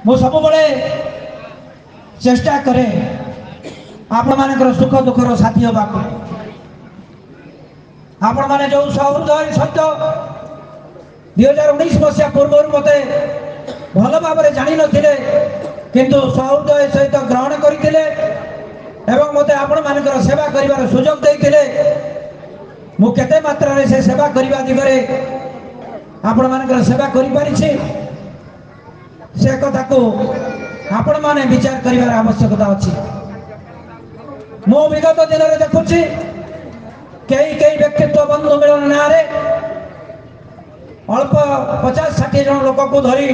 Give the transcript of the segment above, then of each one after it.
मु सब बड़े चेष्टा करे आपण मानकर सुख दुखर साथी हवा आपण माने जो सहृदय सहित 2019 मसीहा पूर्व मते भल भाव जानी नथिले किंतु सहृदय सहित ग्रहण करथिले एवं मते आपण मानकर सेवा करिवार सुयोग देथिले मु केते मात्रा रे से सेवा करिवा दिगरे आपण मानकर सेवा करि परिछि से कथा को आपण माने विचार करिवार आवश्यकता अछि। मो विगत दिन रे देखुछि कई व्यक्तित्व बंधु मिलन ना रे अल्प 50-60 जन लोक को धरी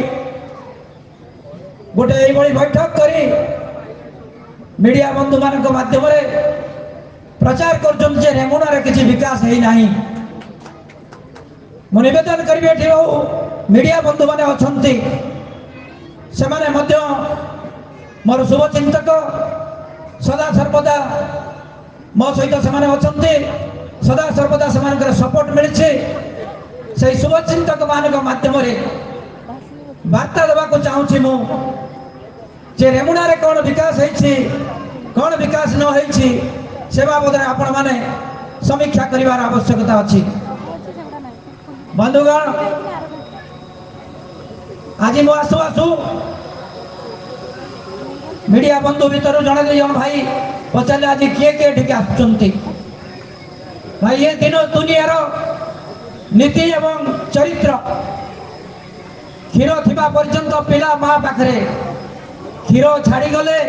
गोटे एभली बैठक करी मीडिया बंधु मान माध्यम प्रचार कर रेमुणार किसी विकास है नहीं। मु निवेदन करी मीडिया बंधु मैंने अच्छा से मोर शुभचिंतक सदा सर्वदा मो सहित से अच्छा सदा सर्वदा से सपोर्ट मिली से शुभचिंतक मान माध्यम वार्ता देवाक चाहूँगी मुझे रेमुणार कौन विकास है कौन विकास न होइछि से बाबद आपण माने समीक्षा करिवार आवश्यकता अछि। बंधुगण आज मो आसु आसु मीडिया बंधु भीतर जड़े दुई जन भाई पचारे आज किए किए ठीक आसुचंती भाई ये दिन दुनियार नीति एवं चरित्र क्षीर थिबा पर्यंत पिला माँ पाखरे क्षीर छाड़ी गले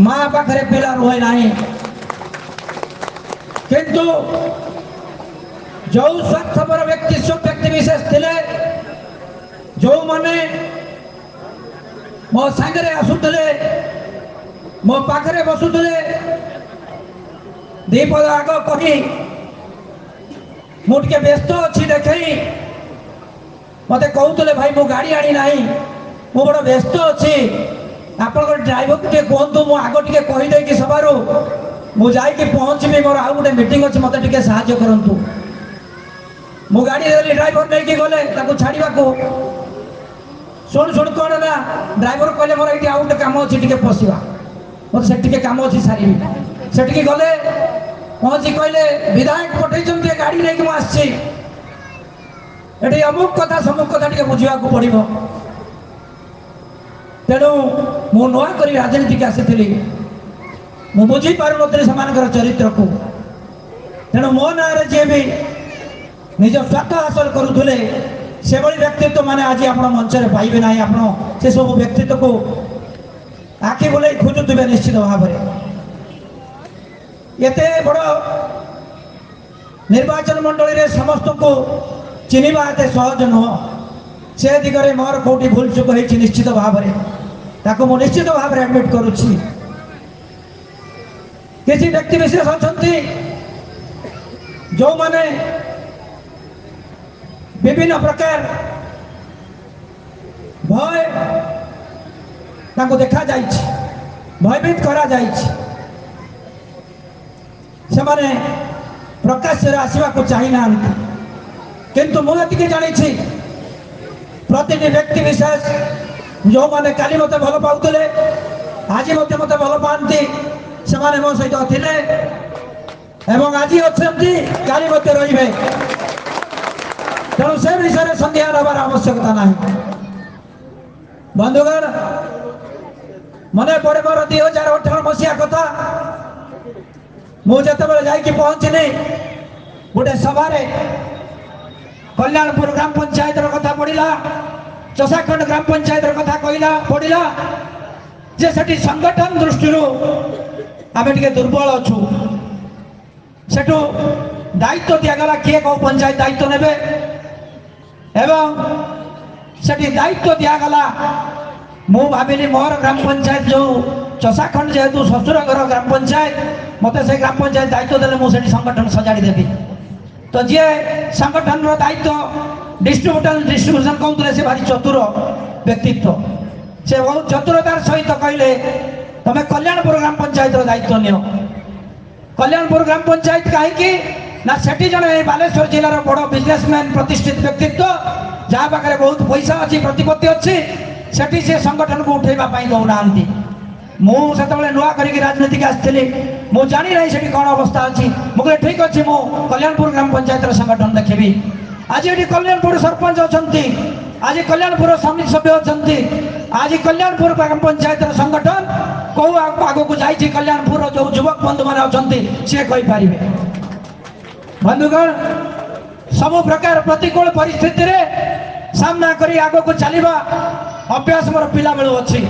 माँ पाखरे पिला रुहे नहीं किंतु जो स्वार्थपर व्यक्ति विशेष थिले जो माने मो सांगरे आसुतले मो पाखरे बसुतले दीपद आग कही मु टिके व्यस्त अच्छी देखई मते कहते भाई मो गाड़ी आनी नहीं मु बड़ व्यस्त अच्छी आपण ड्राइवर टे कहतु मु आग टिके कहीदे कि सबारू मु जाइए पहुँचबी मोर आउ गोटे मीटिंग अच्छी मत टे साहाय्य करंतु मु गाड़ी देली ड्राइवर नहीं गले छाड़ा को शुण शुण कौन ना ड्राइवर कहले मोर ये आउ गोटे कम अच्छी टे पशिवा मोर से कम अच्छी सारी से गले पहुँची कहले विधायक पठे गाड़ी नहीं मुझे आसी ये अमुक कथा समुक कथा टे बुझा पड़ो तेणु मु नुआ कर राजनीति आसी मु बुझी पार से चरित्र को तेणु मो ना जी भी निज स्वार्थ हासिल करुले से भाई व्यक्तित्व माने आज आप मंच में पाइबे ना आप से सब व्यक्तित्व को आखि बुलाई खोजुवे निश्चित भाव में एते बड़ निर्वाचन मंडली रे समस्त को चिन्हवा एते सहज नुह से दिगरे मोर कौटी भूल चुक होती निश्चित भाव में ताको मु निश्चित भाव में एडमिट करुच्ची किसी व्यक्ति विशेष अच्छा जो माने विभिन्न प्रकार भय ताको देखा जाइछि भयभीत करा जाइछि से माने प्रकाश आसवा को चाही ना किंतु मुझे जानी प्रति व्यक्ति विशेष जो माने काली मते भल पाउतले आज मते भल पाती से माने मो सहित थिले एवं आज अच्छे काली मते रहिबे तेणु से विषय सन्देह हबार आवश्यकता ना। बंधुगण मन पड़े मोर 2018 मसीहा कथा मुझे जाकि पहुँचनी गोटे सभा कल्याणपुर ग्राम पंचायत कथा पड़ा चषाखंड ग्राम पंचायत कथा कहला पड़ा जे सेठी संगठन दृष्टि आम टे दुर्बल अच्छु सेठू दायित्व दिगला किए कौ पंचायत दायित्व ने एवं सेठी दायित्व दिगला मु भाविली मोर ग्राम पंचायत जो चषाखंड जेहेतु शशुर घर ग्राम पंचायत मत से ग्राम पंचायत दायित्व देले मुझे संगठन सजाड़ी देवी तो जी संगठन दायित्व डिस्ट्रीब्यूशन कहते से भारी चतुर व्यक्तित्व से बहुत चतुरतार सहित कहले तुम्हें कल्याणपुर ग्राम पंचायत दायित्व नियो कल्याणपुर ग्राम पंचायत कहीं ना सेठी जड़े बालेश्वर जिलार बड़ बिजनेसमैन प्रतिष्ठित व्यक्तित्व जहाँ पाखे बहुत पैसा अच्छी प्रतिपत्ति अच्छी सेठी से संगठन को उठेबा पाई दौना मु सेतबेले नुआ करिक राजनीति आसली मु जानी नहीं सेठी कौन अवस्था अच्छी मुझे ठीक अच्छे मु कल्याणपुर ग्राम पंचायत संगठन देखी आज ये कल्याणपुर सरपंच अच्छा आज कल्याणपुर समिति सभ्य अच्छा आज कल्याणपुर ग्राम पंचायत संगठन कौ आग को जाइए कल्याणपुर जो युवक बंधु मैंने अच्छा सी कहीपर बंधुगण सब प्रकार प्रतिकूल परिस्थिति सामना करी आग को चलवा अभ्यास मोर पिला बेलू अच्छी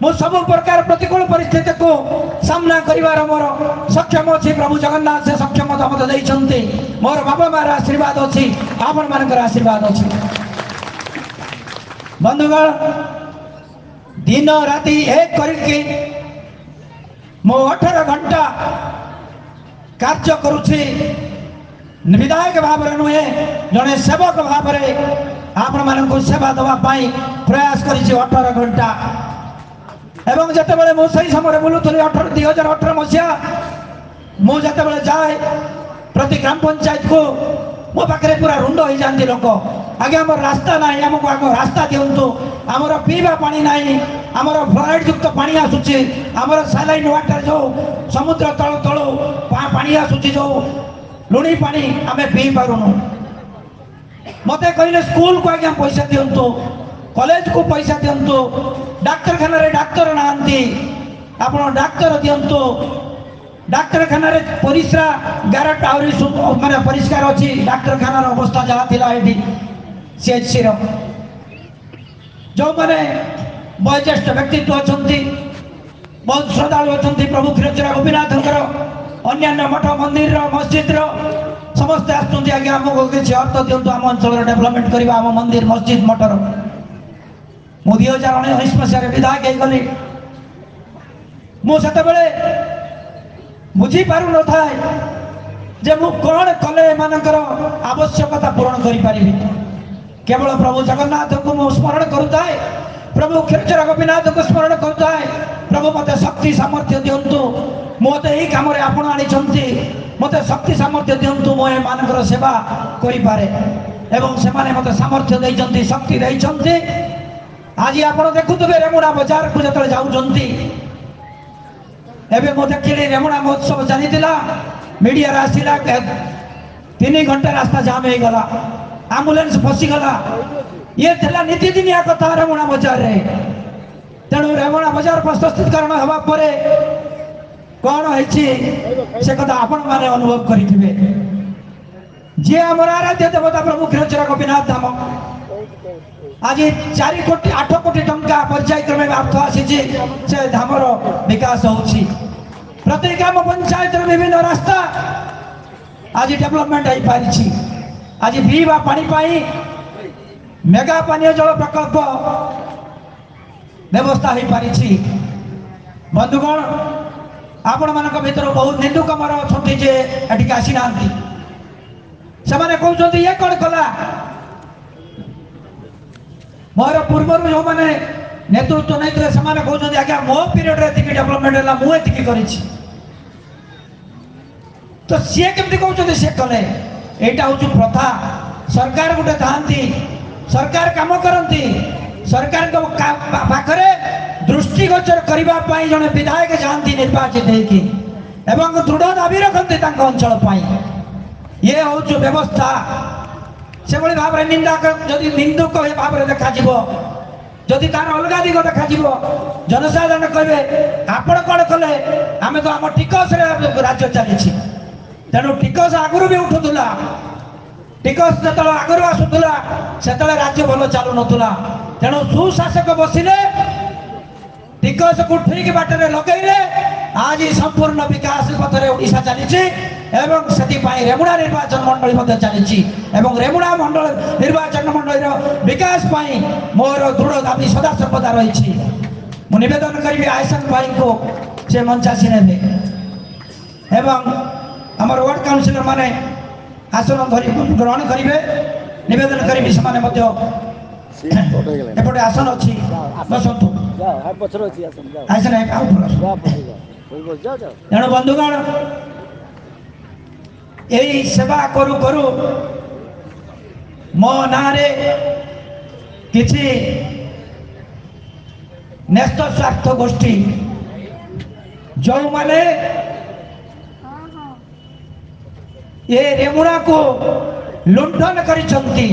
मु सब प्रकार प्रतिकूल परिस्थिति को सामना करिवार मोर सक्षम अच्छी प्रभु जगन्नाथ से सक्षमता मत देइछन्ति मोर बाबा मार आशीर्वाद अच्छी आपण मानकर आशीर्वाद अच्छी बंधुगण दिन राति एक करके मो 18 घंटा कार्य करुछि विधायक भाव नुहे जड़े सेवक भाव आपण मानक सेवा दवा प्रयास करिछि 18 घंटा एवं जितेबाला मुझे समय बुलूली 2018 मसीहा मुझे जाए प्रति ग्राम पंचायत को मो पाखे पूरा रुंड हो जाती लोक आगे आम रास्ता ना आमको आग रास्ता दिंतु आमर पीवा पानी ना आमर फ्लोराइड युक्त पानी आसूची आमर सालाइन वाटर जो समुद्र तल तलू पानी आसूची जो लुणी पानी आम पी पारुनु मत कहले स्कूल को आज्ञा पैसा दिंतु कॉलेज को पैसा दिंतु डाक्तरखाना डाक्तर ना आप डाक्तर दिंतु डाक्तरखाना परिश्रा गारट आहरी माने परिष्कार अच्छी डाक्तरखाना अवस्था जहाँ थी सीएचसी जो मैंने वयोज्येष्ठ व्यक्तित्व अच्छा बहुत श्रद्धालु अच्छा प्रभु क्षीरचोरा गोपीनाथ अन्य मठ मंदिर मस्जिद समस्ते आसुँच आगे आमको किसी अर्थ दिंतु आम अंचल डेभलपमेंट करवा आम मंदिर मस्जिद मठर मु 2019 मसीह विधायक गली मुझे बुझी पारु न था जे मु कौन कले मानकर आवश्यकता पूरण करि पारिबी केवल प्रभु जगन्नाथ को मु स्मरण करुताए प्रभु क्षीरचोरा गोपीनाथ को स्मरण करुताए प्रभु मते शक्ति सामर्थ्य दिंतु मते यही काम आपण आनी मते शक्ति सामर्थ्य दिंतु मु मानकर सेवा करि पारे एवं से माने मते सामर्थ्य देइचंती शक्ति देइचंती आज आप देखुवे रेमुणा बजार को जो जाऊँगी एवं मो देखिली रेमुणा महोत्सव चली मीडिया आसला 3 घंटा रास्ता जाम हो गला आम्बुलेंस फसीगला ये थिला नीतिदिनिया कथा रेमुणा बजार रे तेणु रेमुणा बजार प्रस्तुतीकरण हवा परे कौन है से कथा आपण माने अनुभव करेंगे जी आमर आराध्य देवता प्रभु क्षीरचोरा गोपीनाथ धाम आज 4 कोटी 8 कोटी टंका पंचायत क्रम अर्थ आसी से धामर विकास होछि प्रति ग्राम पंचायत विभिन्न रास्ता आज डेवलपमेंट हो पारी आज पीवा पानी पाई मेगा पानीय जल प्रकल्प व्यवस्था हो पारी बंधुगण आपण मान भर बहुत निंदुक मर अच्छा जे एटिक आसी ना से कहते ये कौन कला मोर पूर्व जो मैंने नेतृत्व नहीं थे कहते आज्ञा मो पीरियड डेवलपमेंट है मुझे कर तो सी केमती कहते सी कले यहाँ हूँ प्रथा सरकार गोटे था सरकार काम करती सरकार पाखरे दृष्टिगोचर करने जड़े विधायक जाती निर्वाचित होकर दृढ़ दाबी रखती अंचल ये हूँ व्यवस्था से भाव में निंदा जदि निंदुक भाव में देखा जदि तार अलग दिग देखा जनसाधारण कहे आपण कौन कले आम तो आम टिकस राज्य चली तेणु टिकस आगुरी भी उठूला टिकस जो आगुरी आसूला से राज्य भल चलु नाला तेणु सुशासक बसिले टिकस को ठीक बाटर लगेले आज संपूर्ण विकास पथरे ओडिशा चली एवं से रेमुणा निर्वाचन मंडली चली रेमुणा मंडल निर्वाचन मंडल विकास पाई मोर दृढ़ दाबी सदा सर्वदा रही निवेदन करी आयसन भाई को से मंचासी ने एवं आमर वार्ड काउंसिलर माने आसन ग्रहण करेंगे निवेदन करी एपटे आसन अच्छी बसतु तेणु बंधुगण यही सेवा करू करू मो ना किछि न्यस्त स्वार्थ गोष्ठी जो माने ये रेमुणा को लुंठन करिसंती,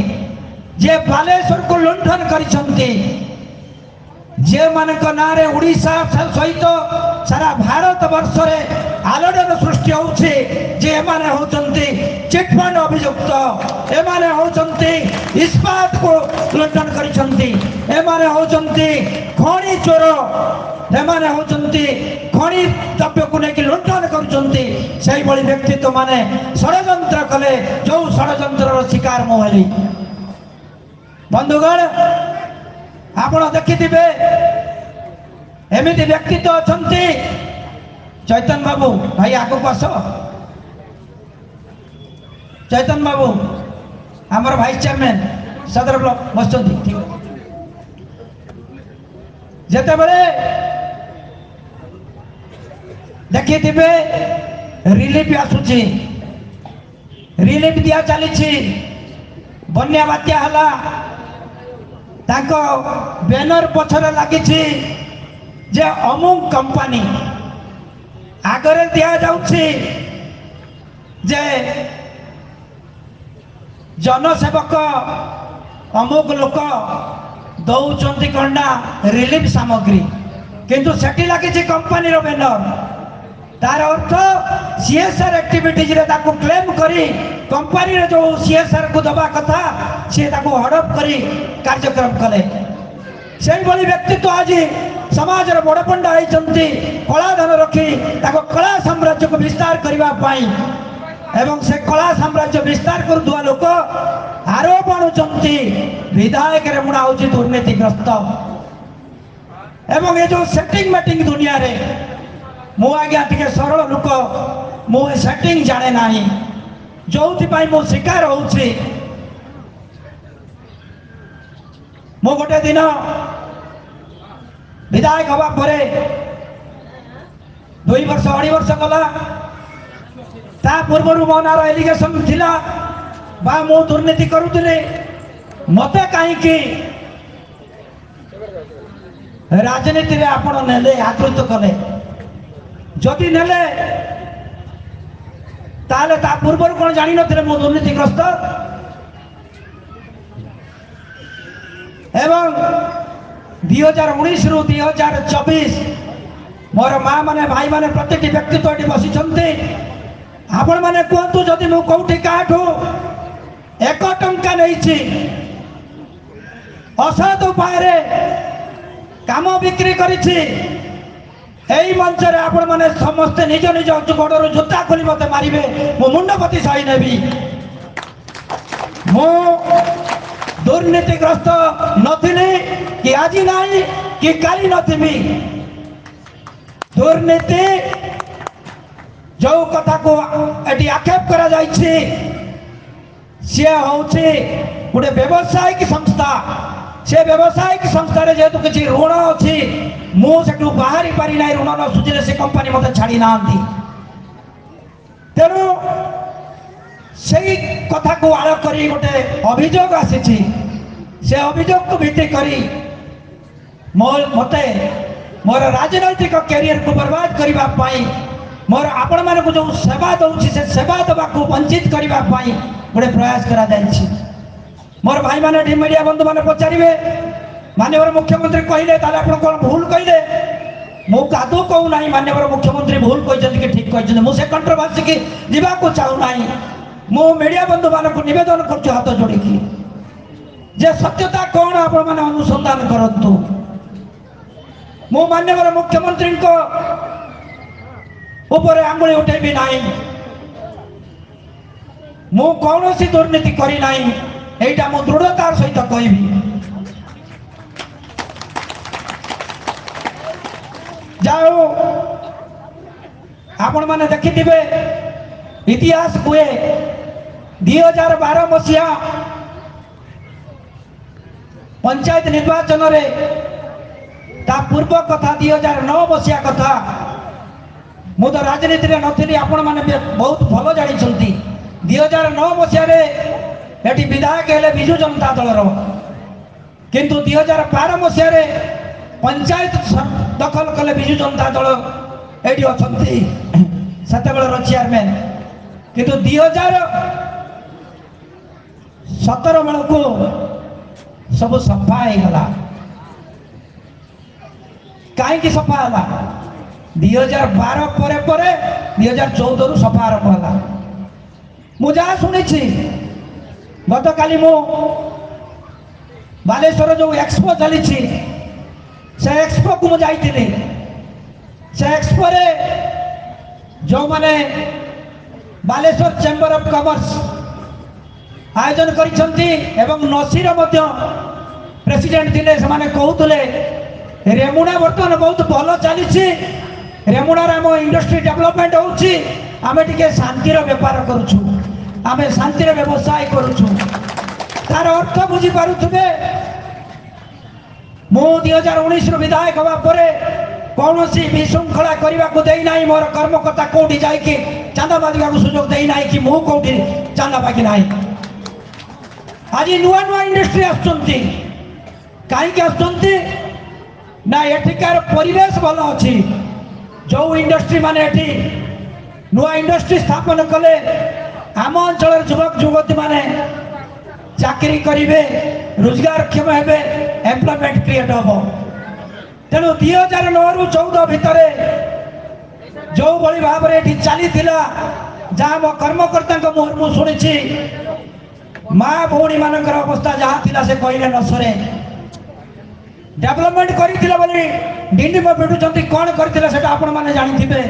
जे बालेश्वर को लुंठन करिसंती, जे मानक नारे उड़ीसा सहित सारा भारत वर्ष रे आलोड़न सृष्टि होउछे, जे माने होचंती चिटफंड अभियुक्त, ए माने होचंती इस्पात को लुंठन करिसंती, ए माने होचंती खणी चोर, ए माने होचंती खणी द्रव्य को लेकिन लुंठन करुचंती। सेही बड़ी व्यक्तित्व माने षड्यंत्र कले, जो षड्यंत्र शिकार मोहली। बंधुगण आपण देखिथिबे एमिति व्यक्तित्व अछंती। चैतन बाबू भाई आगो को आस। चैतन बाबू आमर भाइस चेयरमैन सदर ब्लॉक बसचंती। ठीक जेते बेले देखिथिबे रिलीफ आसुची, रिलीफ दिया चलीछि, बन्या बात्या हला, ताको बैनर पछरे लागिछि जे अमुक कंपनी आगरे दिया जाउछि जे जनसेवक अमुक लोक दौचंती कणा रिलीफ सामग्री, किंतु सेठी लागिछि कंपनी रो बैनर। तार अर्थ सीएसआर एक्टिविटीज रे ताको क्लेम करी कंपनी रे जो सीएसआर को दबा कथा से ताको हड़प करी कार्यक्रम कले। सेही बड़ी व्यक्तित्व आज समाज रे बड़ पंडा आइचंती, कला धन रखी ताको कला साम्राज्य को विस्तार करबा पाई, एवं से कला साम्राज्य विस्तार करदुआ लोक आरोप आणुचंती विधायक रे मुडा होची दुर्नीतिग्रस्त। एवं ये जो सेटिंग मेटिंग दुनिया रे मु आज्ञा टिके सरल लोक, मु सेटिंग जाने नाही, जोथि पाई मु शिकार होउछि। मु गोटे दिन विधायक हवा परे 2 वर्ष 2.5 वर्ष गला, ता पूर्व मो नार एलिगेशन थिला बा मु दुर्नीति करुथिले, मते काहे कि राजनीति रे आपण नेले आकृत कले, जदि नेले ताले ता पूर्व कोन जानि नथिले मो दुर्नीतिग्रस्त। एवं 2019 रु 2024 मोर माँ माने भाई माने प्रत्येक व्यक्तित्व एटी बसिछन्ते। आपण माने कहतु जदि मु कोठी काठू 1 टंका नैछि असत उपाय रे काम बिक्री करिछि, एई मंच रे आपण माने समस्त निज निज गोड़र जूता खोली मते मारिबे, मु मुंडपति सही नेबी। मु दुर्नीतिग्रस्त नथिली कि आज नाही कि काली नथिबी। दुर्नीति जो कथा को एटी आक्षेप करा जाइछि से होउछि गोटे व्यवसायिक संस्था। से व्यवसायिक संस्था रे जेतु किछि ऋण अछि, मु सेटु बाहरी पारि नाही, ऋण न सुझिले से कंपनी मते छाड़ी नांती। तेनु सेही कथा को आळ करी गोटे अभियोग आसीछि, से अभियोग को भित्ति करी मते मोर राजनैतिक कैरियर को बर्बाद करिबा पाई, मोर आपण मानक जो सेवा दउछि से सेवा दबा को वंचित करिबा पाई गोटे प्रयास करा जाइछि। मोर भाई माने मीडिया बंधु माने पचारिबे माननीय मुख्यमंत्री कहले ताले आपण कोन भूल कहले, मु कादो कहू नाही माननीय मुख्यमंत्री भूल कहजन कि ठीक कहजन, मु से कंट्रोवर्सी की दिबा को चाहू नाही। मु मीडिया बंधु मानक निवेदन करछु हाथ जोड़ी की जे सत्यता कोन आपण माने अनुसंधान करंतु। मु माननीय मुख्यमंत्री को ऊपर आंगुली उठेबी नाही, मु कौनसी दुर्नीति करी नाही, एटा मु दृढ़तार सहित कहबी। जाओ आपण माने देखिथिबे इतिहास हुए 2012 मसीहा पंचायत निर्वाचन रे, ता पूर्व कथा 2009 मसीहा कथा। मु तो राजनीति रे नथिली, आपण माने बहुत भलो जानि छंती। 2009 मसीहा रे एटी विधायक हेले बिजू जनता दल रो, किंतु 2012 मसीहा रे पंचायत दखल कले विजु जनता दल ये अच्छा से चेयरमैन किंतु 2017 बेल को सब सफा हो गला कहीं सफा है 2012 पर 2014 रु सफा आरंभ है मुझा शुणी गत काली मु बालेश्वर जो एक्सपो चली से एक्सपो को मुझे से एक्सपो रे जो माने बालेश्वर चेंबर ऑफ कॉमर्स आयोजन करिसंती एवं नसीर मध्य प्रेसिडेंट थिले से माने कहउतले रेमुणा वर्तमान बहुत भल चली रेमुणार आम इंडस्ट्री डेवलपमेंट होउची आमे टिके शांतिर व्यापार करूछु आमे शांतिर व्यवसाय करूछु तार अर्थ बुझी पारुथबे मो 2019 रु विधायक हवा परे कौनसी विशृंखला करने को दे ना मोर कर्मकर्ता कौटी जाकि चांदा मागिबा सुजोग दे ना कि मु कौटी चांदा मागि ना आज नुआ नुआ इंडस्ट्री आसुंती कहीं आसुंती ना एठिकार परिवेश भल अच्छी जो इंडस्ट्री माने एठी नुआ इंडस्ट्री स्थापन कले आम अंचल युवक युवती माने चाकरी करेंगे रोजगारक्षम हे एम्प्लॉयमेंट क्रिएट हम तेणु 2009 रु 14 भितर जो भाई भाव में चली जहाँ मो कर्मकर्ता मुहर मु शुणी माँ भौणी मान अवस्था जहाँ थी से कहले न सरे डेवलपमेंट करथिला बोली डिंडिम भेटुचंती कौन करथिला सेटा आपण माने जानिथिबे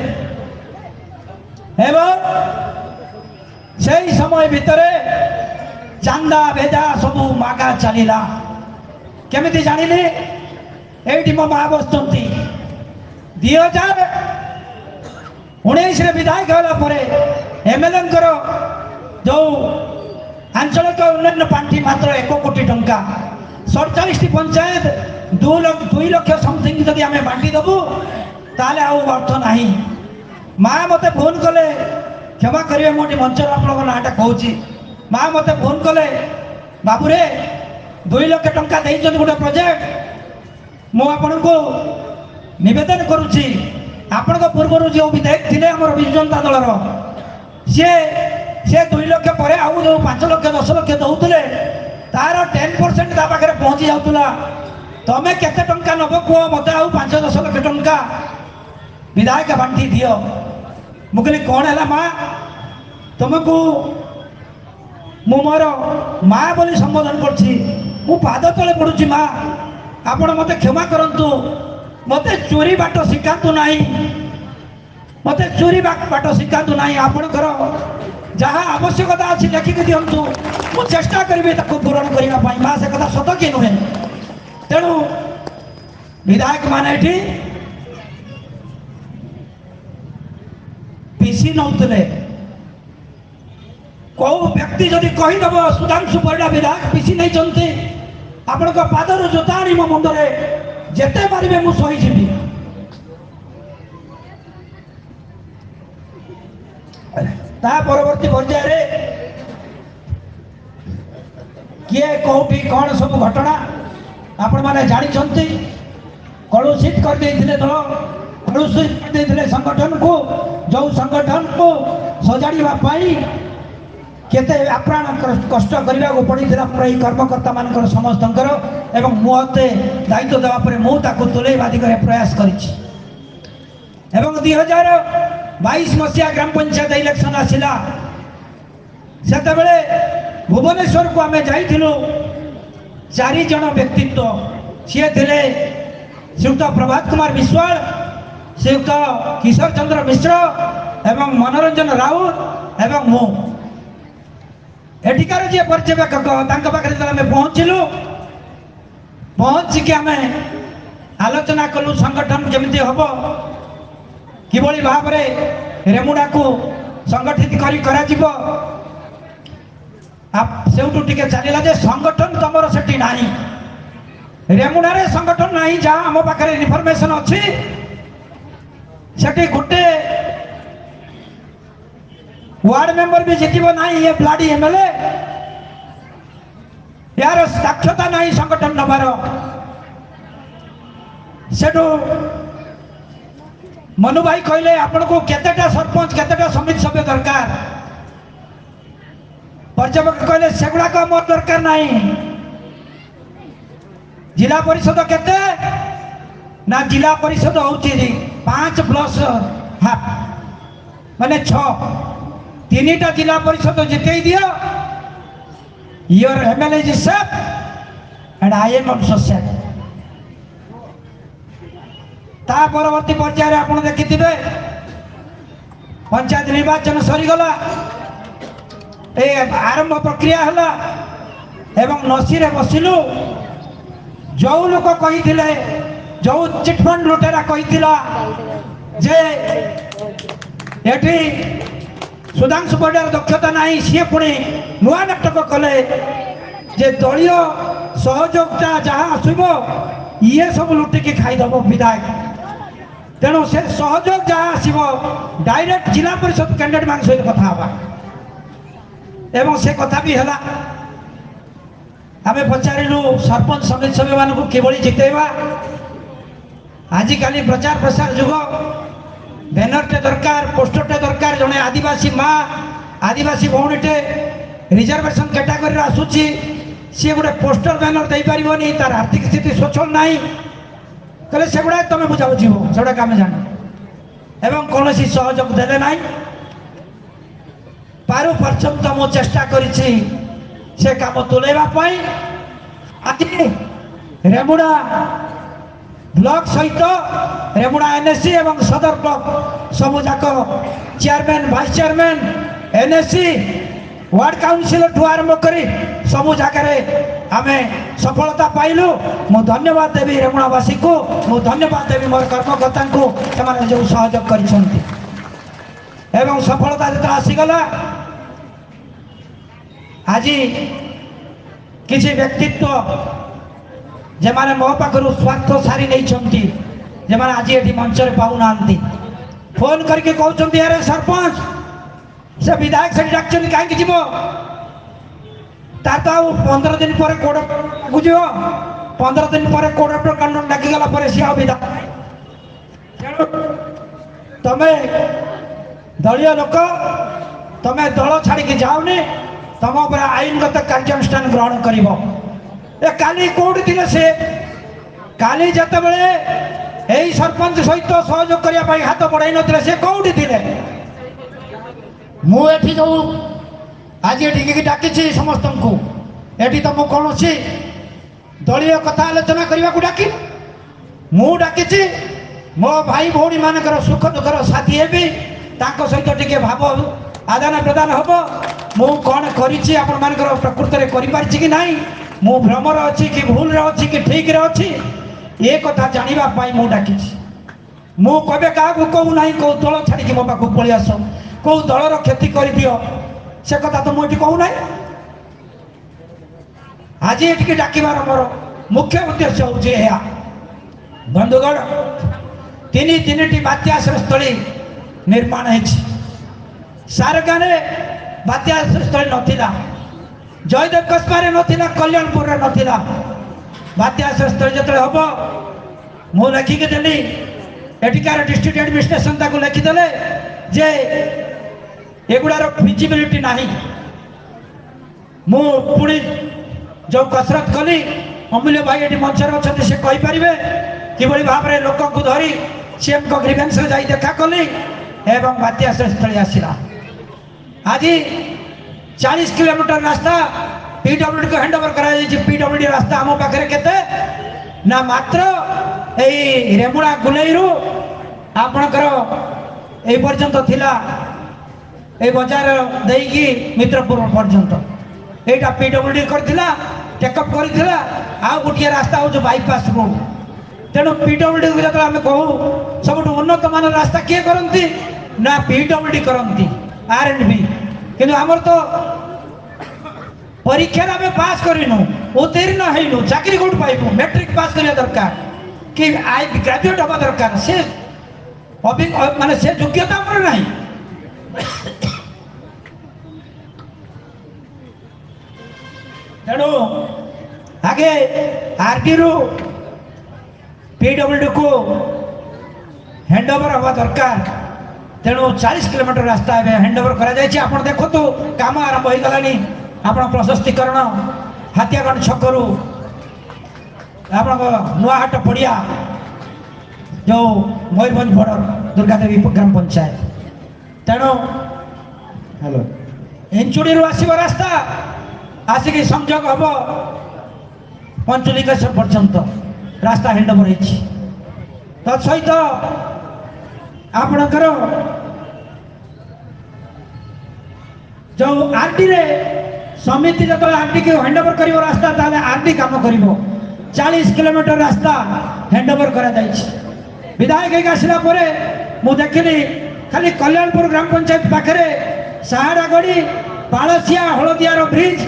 एवं सही समय भितरे चांदा भेजा सब मागा चलीला केमिति जानिली एठी मो माँ बसचंती 2019 रे विधायक होला परे एमएलए जो आंचलिक उन्नयन पांठी मात्र 1 कोटी टंका 47 पंचायत 2 लाख समथिंग जदि आम बांटी देबू ताले आउ अर्थ नहीं माँ मते फोन कले क्षमा करेंगे मोटी मंचर आप नाटा कहूँ माँ मते फोन कले बाबूरे 2 लाख टंका देइछन गोटे प्रोजेक्ट मु आपन को निवेदन करुच्ची आपण पूर्व जो विधायक थे आम विजु जनता दलर सी 2 लाख पर आउ जो 5 लाख 10 लाख दौले तार 10% ता पाखे पहुँची जाऊला तमें केते टंका नब कह मत आउ 5-10 लाख टंका विधायक बांटी दियो मुझे कौन है माँ तुमको मु मोर माँ बोली संबोधन करछि मु पाद तले पड़ुछि माँ आपण मते क्षमा करंतु मते चोरी बाट शिखातु नाही मते चोरी बाट शिखातु नाही आपणकर जहाँ आवश्यकता अच्छी लिखिक दिंतु मु चेष्टा करी पूरण करने माँ से कथा सत कि नुहे तेणु विधायक माने एठी पीसी नौतले कौ व्यक्ति जदि कहीदेव सुधांशु परिडा विधायक पीसी नहीं चलते आपण पादर जोता आनी मो मुंडे जेते मारे मु सहीजी ता परवर्ती पर्याय किए कौटी कौन सब घटना आपण माने जानी कलुषित कर दल कलुषित कर संगठन को जो संगठन को सजाड़ी केते आप्राण कष्ट करने को पड़ा पूरा कर्मकर्ता मान समस्त एवं मुहते दायित्व देवापर मुझे तुलेवा दिगरे प्रयास करी 2022 मसीहा ग्राम पंचायत इलेक्शन आसला से भुवनेश्वर को आम जाइलु 4 जन व्यक्तित्व सी थे श्रीयुक्त प्रभात कुमार विश्वाल श्रीयुक्त किशोर चंद्र मिश्र एवं मनोरंजन राउत एवं मु एठिकार जी पर्यवेक्षक पाखे आम पहुँचलु पहुँचिक आम आलोचना कलु संगठन केमिति हम किभली भाव में रेमुणा को संगठित सेठू टिके चलला जे संगठन तुमर सेठी नाही रेमुणा रे संगठन नाही जहाँ आम पाखे इनफॉरमेशन अच्छी सेठी गोटे वार्ड मेंबर भी जितब ना ये ब्लाडी एमएलए यार दक्षता नहीं संगठन नबार सेठू मनु भाई कहले आपण को केतेटा सरपंच केतेटा समिति सभ्य दरकार पर्यवेक्षक कहले सेगुड़ाक मोर दरकार नहीं जिला परिषद केते ना जिला परिषद होची 5+1/2 माने 6 3टा जिला परिषद जिते दियो your MLA is safe and I am also safe ता परवर्ती पर्याय आप देखि पंचायत निर्वाचन सरीगला ए आरंभ प्रक्रिया हला एवं नसीरे बसिलु जो लोक कही जो चिटफंड लुटेरा कही जे एठी सुधांशु परिडार दक्षता नहीं सी पुणी नुआ नाटक कले जे दलीय सहयोगता जहाँ आसब ये सब लुटिकी खाईदेव विधायक तेणु से सहयोग जहाँ आसब डायरेक्ट जिला परिषद कैंडिडेट मान सहित कथा हवा एवं से कथा भी है आम पचारू सरपंच समिति सभ्य मान किभली जितेबा आजिकाली प्रचार प्रसार जुग बैनरटे दरकार पोस्टरटे दरकार जड़े आदिवासी माँ आदिवासी भौणीटे रिजर्वेशन कैटेगरी आसूची सी गोटे पोस्टर बैनर दे पारनी तार आर्थिक स्थिति स्वच्छल ना कहले से गुड़ा तुम बुझाबुझी हो से गुड़ा आम जान एवं कौन सहयोग देले ना पारु पर्यंत मु चेष्टा करिछि से काम तुलेवाई आज रेमुड़ा ब्लॉक सहित रेमुड़ा एनएससी एवं सदर ब्लॉक सबुजाक chairman vice chairman NSC ward councillor ठू आरंभ कर सबु जगार आम सफलता पाइलु मु धन्यवाद देवी रेमुणावासी को मु धन्यवाद देवी मोर कर्मकर्ता को से जो सहयोग कर सफलता जो आसीगला आज किसी व्यक्तित्व जेमाने मो पाखर स्वार्थ सारी नहीं जेमाने आज ये मंच पाऊना फोन करके कहते अरे सरपंच से विधायक से डाक कहीं जीव तार तो 15 दिन पर कोड बुझ 15 दिन पर कोड ऑफ कंडक्ट डाकीगला पर सी विधायक तमे दलीय लोक तमे दल छाड़ी जाओनी तुम उपर आईनगत कार्यानुष्ठान ग्रहण कर काली कौटी थे से काली जिते बड़े यही सरपंच सहित सहयोग करने हाथ बढ़ाई नथिले से कौटी थे मुझे जो आज ये डाकी समस्त को ये तो मुझे कौन दलीय कथा आलोचना करने को डाकी मु डाकी मो भाई भौणी मानकर सुख दुखर साथी हेबी सहित टिके भाव आदान प्रदान हम मु कौन करी आपण मानकर प्रकृत में करि कि नहीं मु भ्रमर अच्छी कि भूल अच्छी कि ठीक रे अच्छी ये कथा जानापी मु डाकी मु कबे क्या कहू ना कौ दल छाड़ी मो पाक पलि आस कौ दलर क्षति कर दियो से कथा तो मुझे कहू ना आज ये डाकिबार मोर मुख्य उद्देश्य हूँ बंधुगण तीन बात्या आश्रयस्थली निर्माण है सारगाँ बात्या आश्रयस्थली नथिला जयदेव कस्बारे नथिला कल्याणपुर रे नथिला बात्या आश्रयस्थली जो हम मु लिखिकी देली एटिकार डिस्ट्रिक्ट एडमिनिस्ट्रेशन ताको लिखिदेले जे एगुड़ार फिजिबिलिटी नहीं मु पुणी जो कसरत कली अमूल्य भाई ये मंचर अच्छा से कहींपर किभली भाव में लोक को धरी सीएम को ग्रीवेंस जा देखा कली एवं बात्या आश्रयस्थली आसला आज 40 किलोमीटर रास्ता पीडब्ल्यूडी को हैंड ओवर कर पीडब्ल्यूडी रास्ता आम पाखे केते ना मात्र यही रेमुड़ा गुलेईरु आपणकर ये पर्यंत थिला ए बजार देकी मित्रपुर पर्यंत यहाँ पीडब्ल्यूडी करथिला टेकअप करथिला आ गोटे रास्ता हो बाईपास रोड तेणु पीडब्ल्यूडी को जो आम कहूँ सब उन्नत मान रास्ता किए करती ना पीडब्ल्यूडी करती R&B किंतु आमर तो परीक्षा आम पास करूँ उत्तीर्ण होइनु चाकरी कौट पाइबू मैट्रिक पास करने दरकार कि ग्रेजुएट हवा दरकार से माने से योग्यता आमर नहीं तेणु आगे आरडी रु PWD को हैंडओवर हवा दरकार तेणु 40 किलोमीटर रास्ता हैंडओवर कर देखो तो काम आरंभ हो गलानी आप प्रशस्तीकरण हाथियागंड छकरू आप नुआहाट पड़िया जो मयूरभंज बॉर्डर दुर्गादेवी ग्राम पंचायत तेणु हेलो इंचुड़ी आसव रास्ता आसिक संजोग हम पंचलिकेश्वर पर्यंत रास्ता हैंडओवर हो सहित आपणकर जो आरडी रे समिति जो आरडी के हैंडओवर कर रास्ता ताले आरडी काम कर 40 किलोमीटर रास्ता हैंडओवर करा विधायक आसला मु देखिली खाली कल्याणपुर ग्राम पंचायत पाखे साहाड़ागढ़ी पालसिया हलदियार ब्रिज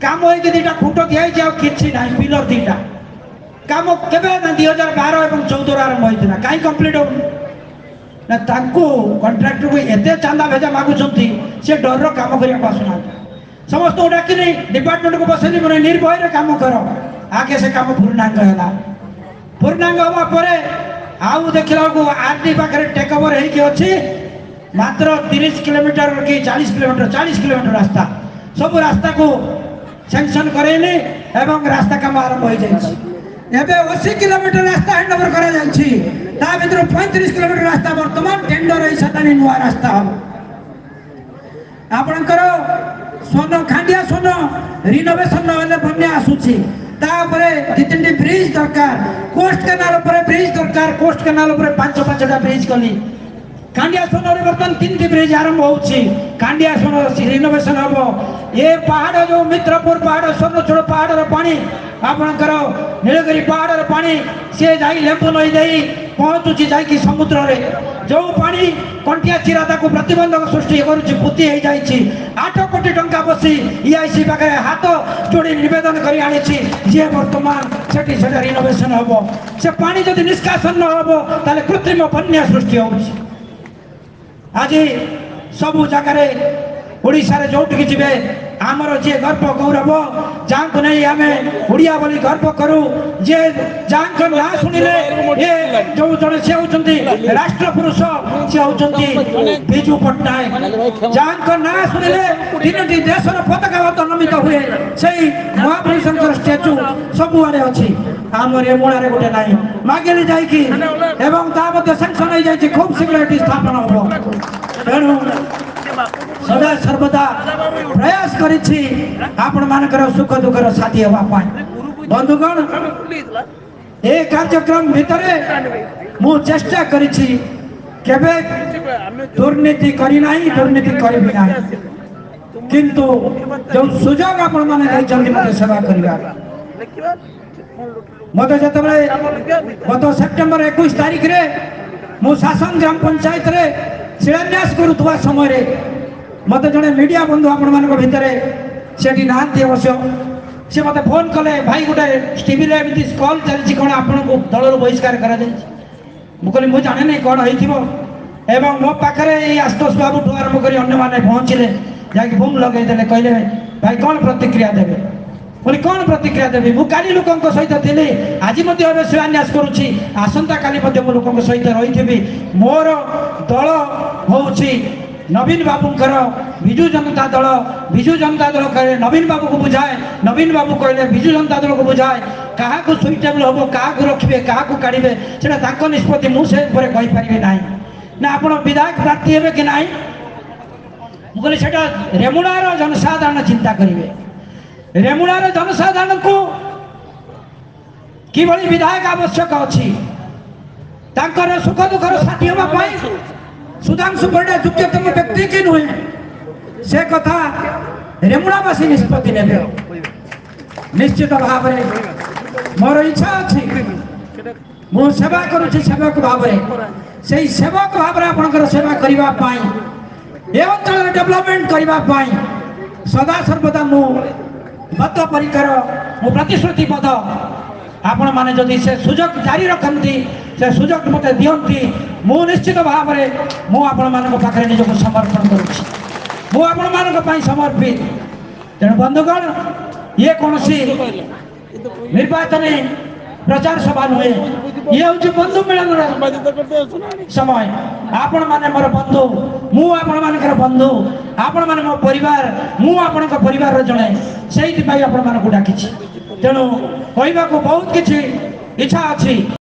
काम हो दीटा खुट दिखाई कि ना पिलर दीटा काम के 2012 और 2014 आरंभ होता कहीं कम्प्लीट हो कंट्राक्टर को एत चांदा भेजा मागुंट सी डर काम करने आसुना समस्त डाक डिपार्टमेंट को बसली मैंने निर्भय काम कर आगे से काम पूर्णांग है पूर्णांग हवा आउ देखला आरडी पाखे टेक ओवर होती मात्र 30 किलोमीटर कि 40 किलोमीटर रास्ता सब रास्ता को सैंक्शन करेली एवं रास्ता काम आरंभ हो जाए 80 किलोमीटर रास्ता हैंडओवर कर 35 किलोमीटर रास्ता बर्तमान टेंडर हो सारे नुआ रास्ता हम आपणकर सोन खांडिया सोन रिनोवेशन ना बन्या आसूची दि तीन ब्रिज दरकार कोस्ट केनाल ब्रिज दरकार कोस्ट केनाल 5-5टा ब्रिज कली कांडिया सोन बर्तमान 3टी ब्रिज आरंभ होची कांडिया सोन रिनोवेशन हम ये पहाड़ जो मित्रपुर पहाड़ स्वर्णचूड़ पहाड़ पानी आपणकर नीलगिरी पहाड़ पानी सी जा लेम्बू नई दे पहुँचुची जाकि समुद्र रे जो पानी कंटिया चिरा को प्रतिबंधक सृष्टि करुति 8 कोटी टंका बसी EIC पाखे हाथ जोड़ी नवेदन कर आनी जी बर्तमान से रिनोवेशन हम से पानी जब निष्कासन न हम ताले कृत्रिम बन्या सृष्टि हो आज सबू जगार ओडिशा रे जोटिकी जीवे आमर जी गर्व गौरव जहाँ को नहीं आम ओडिया बोली गर्व करूँ जे जहाँ ना शुणिले ये जो जड़े सी होती राष्ट्र पुरुष सी होती विजु पट्टनायक जहाँ ना शुणिले 3टी देशर पताका नमित हुए से महापुरुषर स्टाच्यू सबुआड़े अच्छी आम रेमुणार गोटे ना मागिली जा सैंक्शन हो जाए खूब शीघ्र ये स्थापन हम तेणु सदा सर्वदा प्रयास करिछि आपण मानकर सुख दुखर साथी होवाई बंधुगण ए कार्यक्रम भितरे मु चेष्टा करिछि केबे दुर्नीति करी नाही दुर्नीति करबी नाही किंतु जो सुजोग आपण माने दैछन्ति मते सेवा करिया मते जतबे गत सेप्टेम्बर 21 तारिख रे मु शासन ग्राम पंचायत रे शिलान्यास करुवा समय मत जड़े मीडिया बंधु आपण मान भितर से नहांती अवश्य सी मत फोन कले भाई गोटे टीवी कल चलती कौन आपन को दल बहिष्कार कर कहली मुझे जाने नहीं कौन हो मो पाखे आशुतोष बाबू ठू आरंभ कर अन्य पहुँचले जाकि बुम लगेदे कहले भाई कौन प्रतिक्रिया देवे बोली कौन प्रतिक्रिया देवी मु काली लोकों सहित थी आज शिलान्यास करुच्ची आसंता काली लोकों सहित रही मोर दल होउछि नवीन बाबूंकर विजु जनता दल कहे नवीन बाबू को बुझाए नवीन बाबू कहले विजु जनता दल को बुझाए क्या सुइटेबल हम क्या रखिए क्या काढ़े से निष्पत्ति मुझे कहीपरि ना ना आप विधायक प्रार्थी हे कि ना मुझे से रेमुणार जनसाधारण चिंता करेंगे रेमुणार जनसाधारण को किभली विधायक आवश्यक अच्छी सुख दुखर साथी होगापाई सुधांशु परिडा योग्यतम व्यक्ति की नुहे से कथा रेमुणावासी निष्पत्ति ने निश्चित भाव मोर इच्छा अच्छी मु सेवा करुच्ची सेवक भाव से सेवक भाव आपंकर सेवा करने अंचल डेवलपमेंट करने सदा सर्वदा मु बद्ध परिकर मु प्रतिश्रुतिबद्ध आपण मैंने जदि से सुजोग जारी रखती से सुजोग मत दिखती मु निश्चित भाव में पाखे निजक समर्पण करुँ समर्पित तेणु बंधुगण ये कौन सी निर्वाचन प्रचार सभा नुहे ଇଏ ହଉଛି ବନ୍ଧୁ ମିଳନର ସମୟ। ଆପଣ ମାନେ ମୋର ବନ୍ଧୁ, ମୁଁ ଆପଣ ମାନଙ୍କର ବନ୍ଧୁ, ଆପଣ ମାନେ ମୋ ପରିବାର, ମୁଁ ଆପଣଙ୍କ ପରିବାରର ଜଣେ, ସେଇଥିପାଇଁ ଆପଣ ମାନଙ୍କୁ ଡାକିଛି। ତେଣୁ କହିବାକୁ ବହୁତ କିଛି ଇଚ୍ଛା ଅଛି।